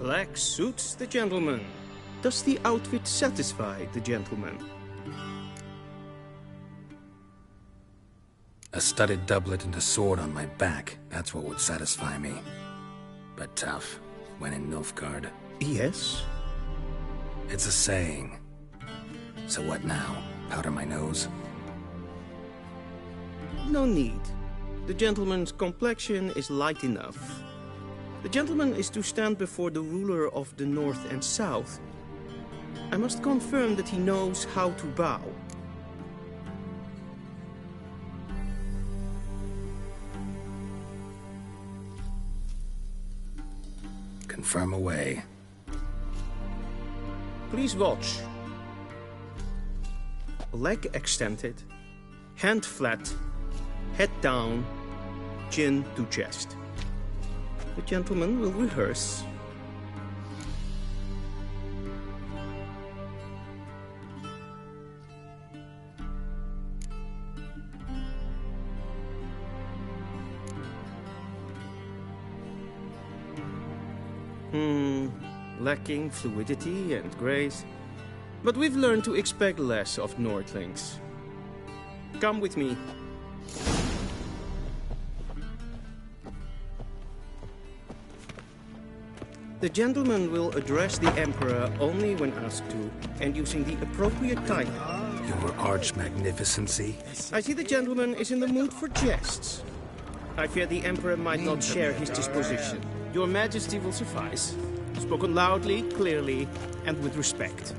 Black suits the gentleman. Does the outfit satisfy the gentleman? A studded doublet and a sword on my back, that's what would satisfy me. But tough, when in Nilfgaard. Yes? It's a saying. So what now? Powder my nose? No need. The gentleman's complexion is light enough. The gentleman is to stand before the ruler of the North and South. I must confirm that he knows how to bow. Confirm away. Please watch. Leg extended, hand flat, head down, chin to chest. The gentleman will rehearse. Lacking fluidity and grace. But we've learned to expect less of Nordlings. Come with me. The gentleman will address the Emperor only when asked to, and using the appropriate title. Your Arch-Magnificency? I see the gentleman is in the mood for jests. I fear the Emperor might not share his disposition. Your Majesty will suffice. Spoken loudly, clearly, and with respect.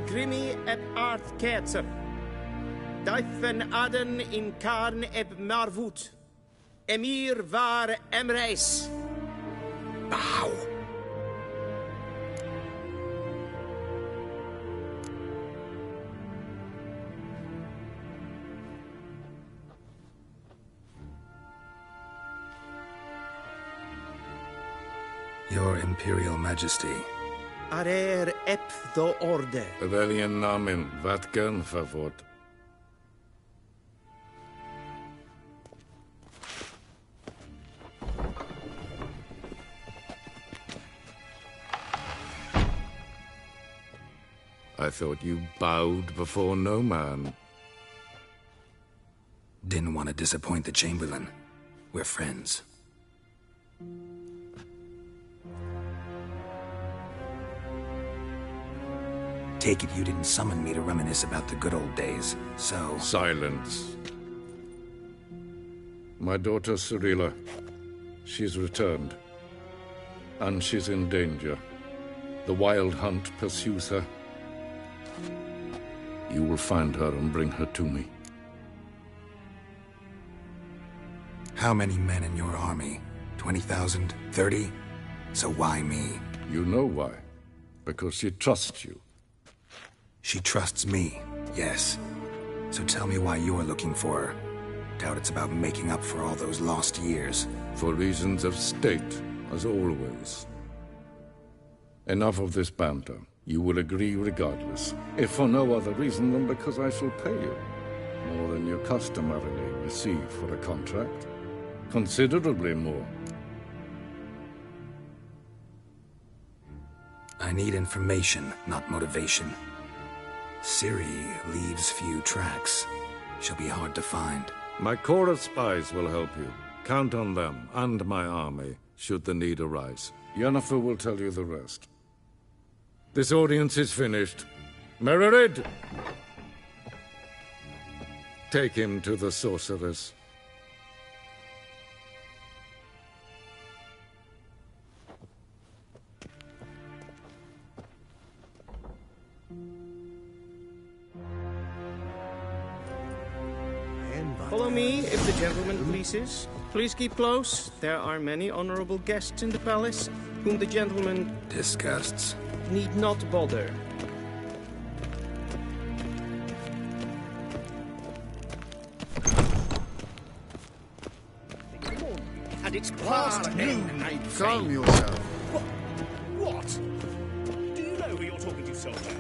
Grimi eb art ketzer. Dijfen aden in karn eb marvoet. Emir var emreis. Bow. Your Imperial Majesty. Arer eb the orde. Weljen namen, wat gern favort. I thought you bowed before no man. Didn't want to disappoint the Chamberlain. We're friends. Take it you didn't summon me to reminisce about the good old days, so... Silence. My daughter Cyrilla, she's returned. And she's in danger. The Wild Hunt pursues her. You will find her and bring her to me. How many men in your army? 20,000? 30? So why me? You know why. Because she trusts you. She trusts me, yes. So tell me why you're looking for her. Doubt it's about making up for all those lost years. For reasons of state, as always. Enough of this banter. You will agree regardless, if for no other reason than because I shall pay you. More than you customarily receive for a contract. Considerably more. I need information, not motivation. Ciri leaves few tracks. She'll be hard to find. My corps of spies will help you. Count on them, and my army, should the need arise. Yennefer will tell you the rest. This audience is finished. Mererid! Take him to the sorceress. me, if the gentleman pleases. Please keep close. There are many honorable guests in the palace, whom the gentleman Disgusts. need not bother. And it's past noon. Calm yourself. What? Do you know who you're talking to, soldier?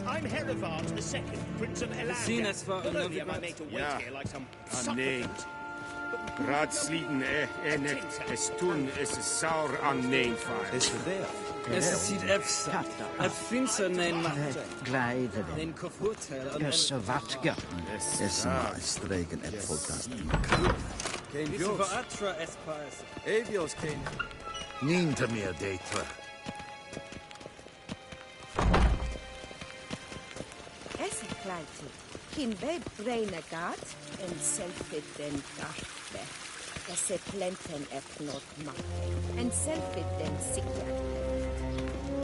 I'm Herivard II, Prince of Elaria. Not only am I made to wait here like some supplicant, Raadsliden nicht es tun, es ist sauer an neemvaar. Es ziet efsa. Het finster neem Glijden. neem kofurtel en Så vattga. Es stregen äppeltas. Geen atra espais. Avios came. Ninta mer dejtra. Es kleidte. Kin web braine gat en selfit den gartbe. Es plenten not makke. En selfit den sikja.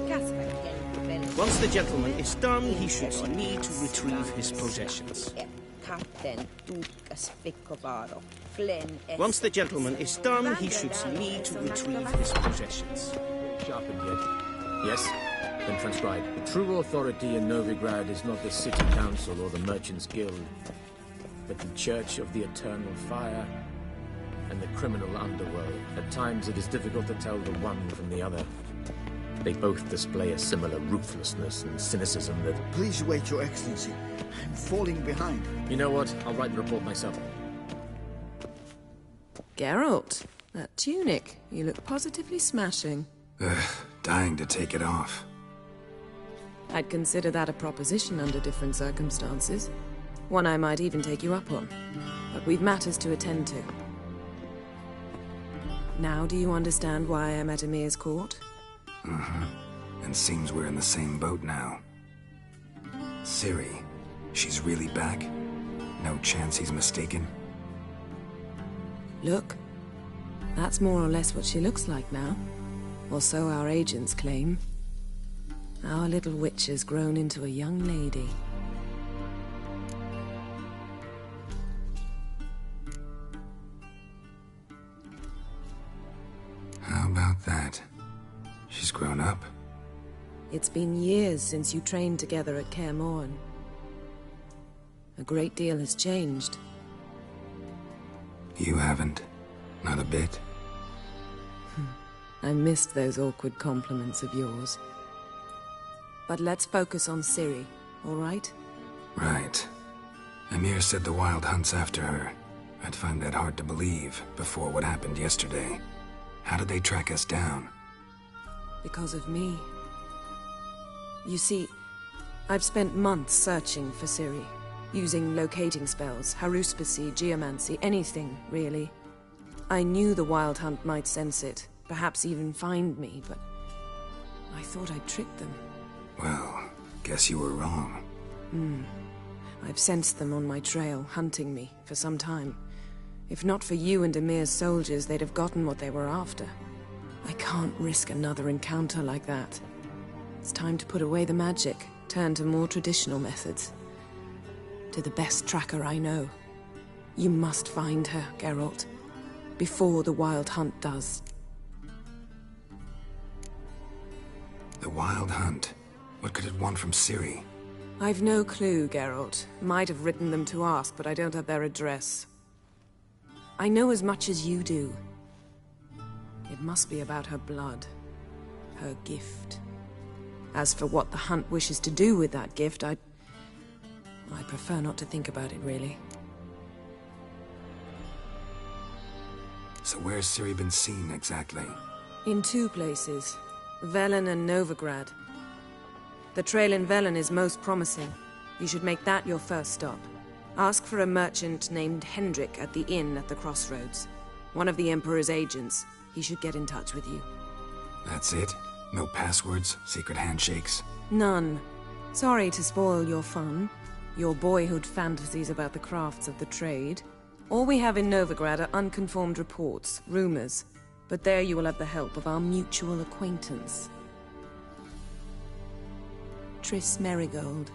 Kasper ken. Once the gentleman is done, he should see me to retrieve his possessions. Once the gentleman is done, he should see me to retrieve his possessions. Sharpened yet? Yes? Then transcribe. The true authority in Novigrad is not the city council or the merchants' guild, but the Church of the Eternal Fire and the criminal underworld. At times it is difficult to tell the one from the other. They both display a similar ruthlessness and cynicism that... Please wait, Your Excellency. I'm falling behind. You know what? I'll write the report myself. Geralt, that tunic. You look positively smashing. Dying to take it off. I'd consider that a proposition under different circumstances. One I might even take you up on. But we've matters to attend to. Now do you understand why I'm at Emir's court? And seems we're in the same boat now. Ciri, she's really back? No chance he's mistaken? Look, that's more or less what she looks like now. Or so our agents claim. Our little witch has grown into a young lady. How about that? She's grown up? It's been years since you trained together at Kaer Morhen. A great deal has changed. You haven't. Not a bit. I missed those awkward compliments of yours. But let's focus on Ciri, all right? Right. Emir said the Wild Hunt's after her. I'd find that hard to believe before what happened yesterday. How did they track us down? Because of me. You see, I've spent months searching for Ciri, using locating spells, haruspicy, geomancy, anything, really. I knew the Wild Hunt might sense it, perhaps even find me, but I thought I'd tricked them. Well, guess you were wrong. I've sensed them on my trail, hunting me, for some time. If not for you and Emir's soldiers, they'd have gotten what they were after. I can't risk another encounter like that. It's time to put away the magic, turn to more traditional methods. To the best tracker I know. You must find her, Geralt. Before the Wild Hunt does. The Wild Hunt? What could it want from Ciri? I've no clue, Geralt. Might have written them to ask, but I don't have their address. I know as much as you do. It must be about her blood. Her gift. As for what the Hunt wishes to do with that gift, I prefer not to think about it, really. So where's Ciri been seen, exactly? In two places. Velen and Novigrad. The trail in Velen is most promising. You should make that your first stop. Ask for a merchant named Hendrik at the inn at the crossroads. One of the Emperor's agents. He should get in touch with you. That's it? No passwords? Secret handshakes? None. Sorry to spoil your fun. Your boyhood fantasies about the crafts of the trade. All we have in Novigrad are unconformed reports, rumors. But there you will have the help of our mutual acquaintance. Triss Merigold.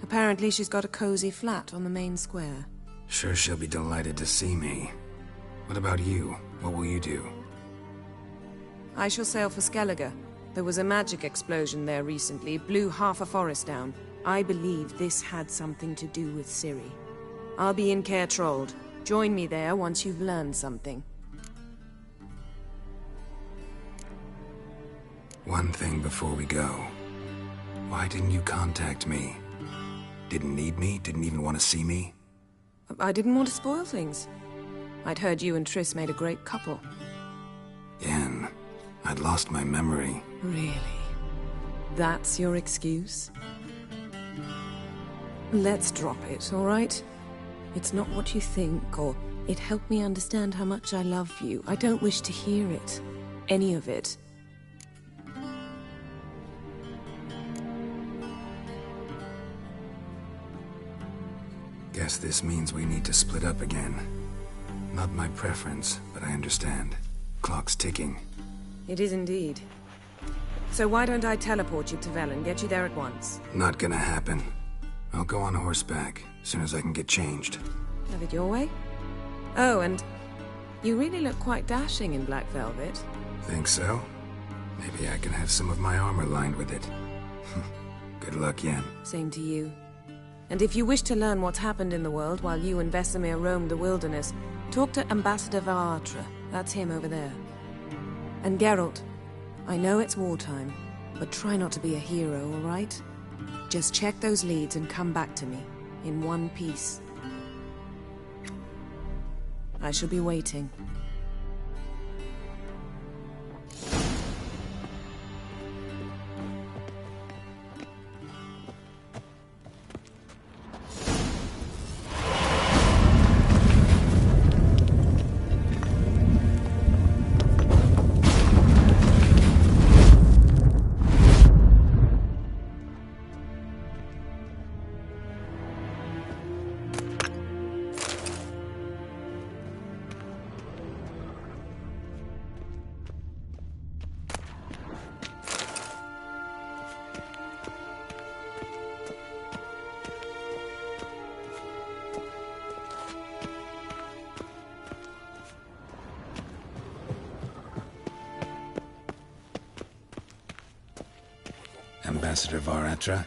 Apparently she's got a cozy flat on the main square. Sure she'll be delighted to see me. What about you? What will you do? I shall sail for Skellige. There was a magic explosion there recently, blew half a forest down. I believe this had something to do with Ciri. I'll be in Caer Trold. Join me there once you've learned something. One thing before we go. Why didn't you contact me? Didn't need me? Didn't even want to see me? I didn't want to spoil things. I'd heard you and Triss made a great couple. Yen, I'd lost my memory. Really? That's your excuse? Let's drop it, all right? It's not what you think, or it helped me understand how much I love you. I don't wish to hear it. Any of it. Guess this means we need to split up again. Not my preference, but I understand. Clock's ticking. It is indeed. So why don't I teleport you to Velen, get you there at once? Not gonna happen. I'll go on horseback, as soon as I can get changed. Have it your way? Oh, and you really look quite dashing in black velvet. Think so? Maybe I can have some of my armor lined with it. Good luck, Yen. Same to you. And if you wish to learn what's happened in the world while you and Vesemir roamed the wilderness, talk to Ambassador Varatra. That's him over there. And Geralt, I know it's wartime, but try not to be a hero, all right? Just check those leads and come back to me, in one piece. I shall be waiting. Ambassador Varatra,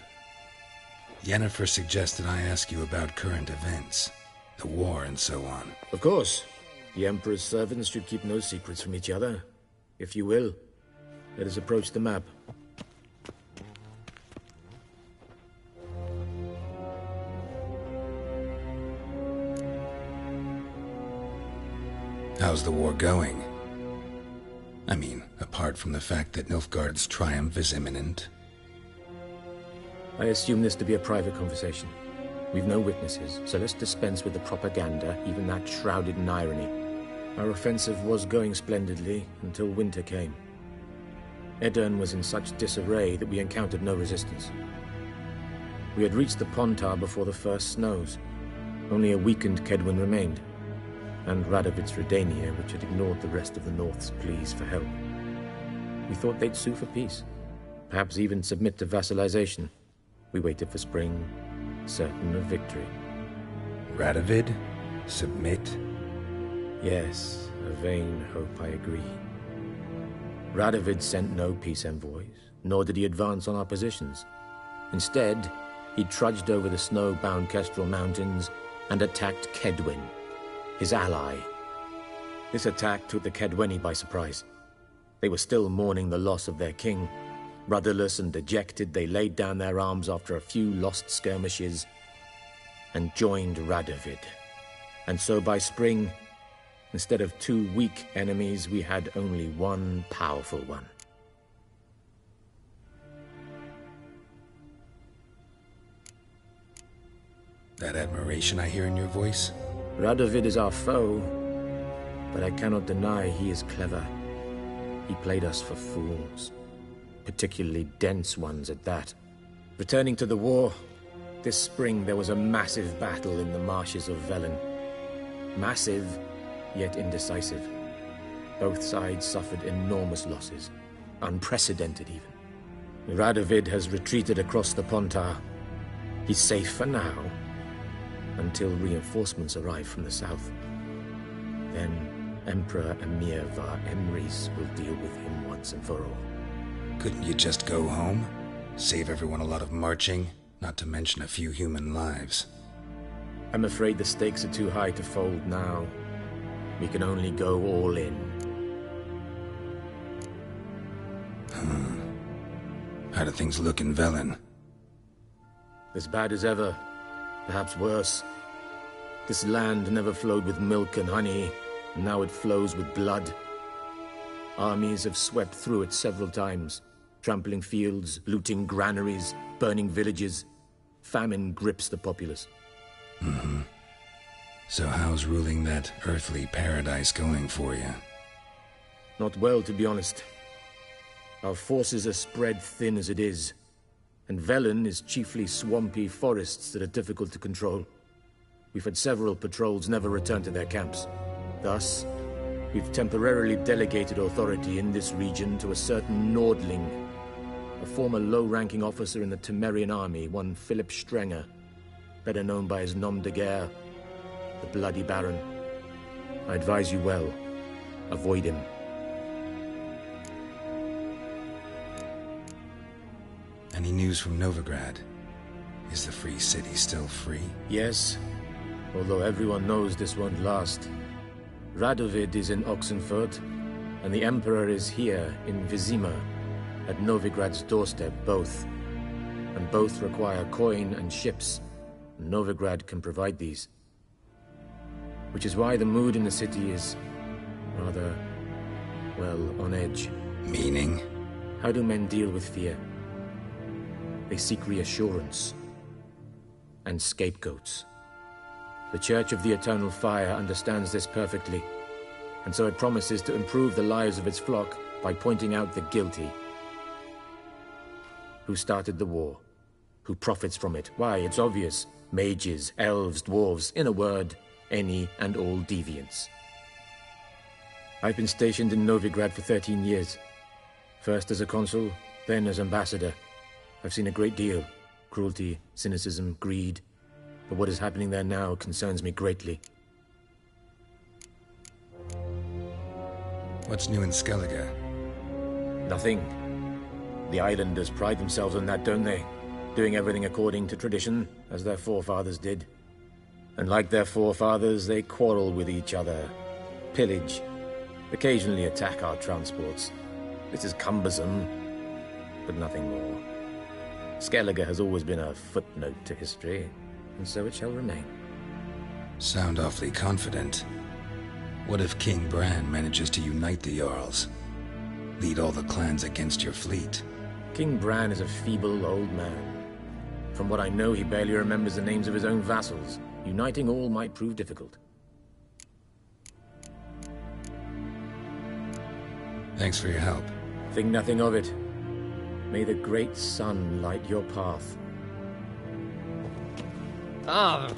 Yennefer suggested I ask you about current events, the war and so on. Of course. The Emperor's servants should keep no secrets from each other. If you will, let us approach the map. How's the war going? I mean, apart from the fact that Nilfgaard's triumph is imminent. I assume this to be a private conversation. We've no witnesses, so let's dispense with the propaganda, even that shrouded in irony. Our offensive was going splendidly until winter came. Edirn was in such disarray that we encountered no resistance. We had reached the Pontar before the first snows. Only a weakened Kedwin remained, and Radovid's Redania, which had ignored the rest of the North's pleas for help. We thought they'd sue for peace, perhaps even submit to vassalization. We waited for spring, certain of victory. Radovid? Submit? Yes, a vain hope, I agree. Radovid sent no peace envoys, nor did he advance on our positions. Instead, he trudged over the snow-bound Kestrel Mountains and attacked Kedwin, his ally. This attack took the Kedweni by surprise. They were still mourning the loss of their king. Rudderless and dejected, they laid down their arms after a few lost skirmishes and joined Radovid. And so by spring, instead of two weak enemies, we had only one powerful one. That admiration I hear in your voice? Radovid is our foe, but I cannot deny he is clever. He played us for fools. Particularly dense ones at that. Returning to the war, this spring there was a massive battle in the marshes of Velen. Massive, yet indecisive. Both sides suffered enormous losses, unprecedented even. Radovid has retreated across the Pontar. He's safe for now, until reinforcements arrive from the south. Then Emperor Emir var Emrys will deal with him once and for all. Couldn't you just go home? Save everyone a lot of marching, not to mention a few human lives. I'm afraid the stakes are too high to fold now. We can only go all in. How do things look in Velen? As bad as ever, perhaps worse. This land never flowed with milk and honey, and now it flows with blood. Armies have swept through it several times, trampling fields, looting granaries, burning villages. Famine grips the populace. So how's ruling that earthly paradise going for you? Not well, to be honest. Our forces are spread thin as it is, and Velen is chiefly swampy forests that are difficult to control. We've had several patrols never return to their camps. Thus, we've temporarily delegated authority in this region to a certain Nordling, a former low-ranking officer in the Temerian army, one Philip Strenger, better known by his nom de guerre, the Bloody Baron. I advise you well. Avoid him. Any news from Novigrad? Is the Free City still free? Yes, although everyone knows this won't last. Radovid is in Oxenfurt, and the Emperor is here in Vizima, at Novigrad's doorstep, both. And both require coin and ships, and Novigrad can provide these. Which is why the mood in the city is rather, well, on edge. Meaning? How do men deal with fear? They seek reassurance and scapegoats. The Church of the Eternal Fire understands this perfectly, and so it promises to improve the lives of its flock by pointing out the guilty. Who started the war? Who profits from it? Why, it's obvious. Mages, elves, dwarves, in a word, any and all deviants. I've been stationed in Novigrad for 13 years. First as a consul, then as ambassador. I've seen a great deal. Cruelty, cynicism, greed. But what is happening there now concerns me greatly. What's new in Skellige? Nothing. The islanders pride themselves on that, don't they? Doing everything according to tradition, as their forefathers did. And like their forefathers, they quarrel with each other, pillage, occasionally attack our transports. This is cumbersome, but nothing more. Skellige has always been a footnote to history, and so it shall remain. Sound awfully confident. What if King Bran manages to unite the Jarls? Lead all the clans against your fleet? King Bran is a feeble old man. From what I know, he barely remembers the names of his own vassals. Uniting all might prove difficult. Thanks for your help. Think nothing of it. May the great sun light your path. Ah!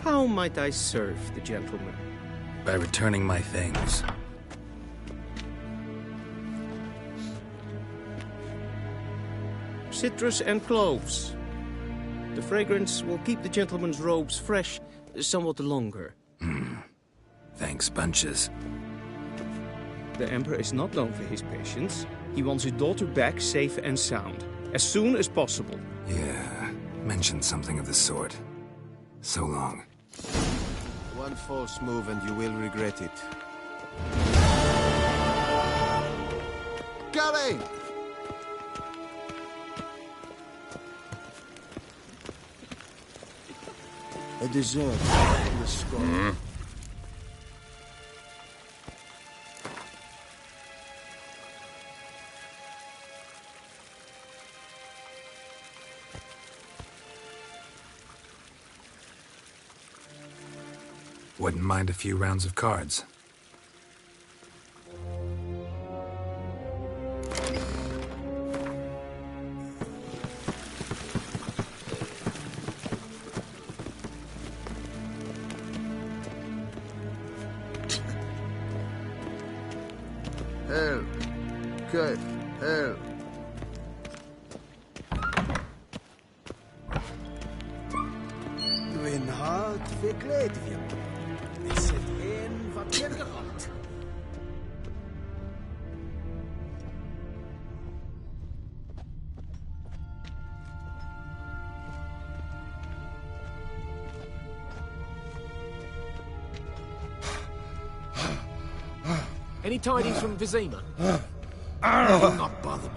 How might I serve the gentleman? By returning my things. Citrus and cloves. The fragrance will keep the gentleman's robes fresh somewhat longer. Thanks, bunches. The Emperor is not known for his patience. He wants his daughter back safe and sound, as soon as possible. Yeah, mentioned something of the sort. So long. One false move and you will regret it. Gary! A dessert from the sky. Wouldn't mind a few rounds of cards. Hell. Kut. Hell. Mijn hart verkleed je. Is het een wat je gerot? Any tidings from Vizima? Do not bother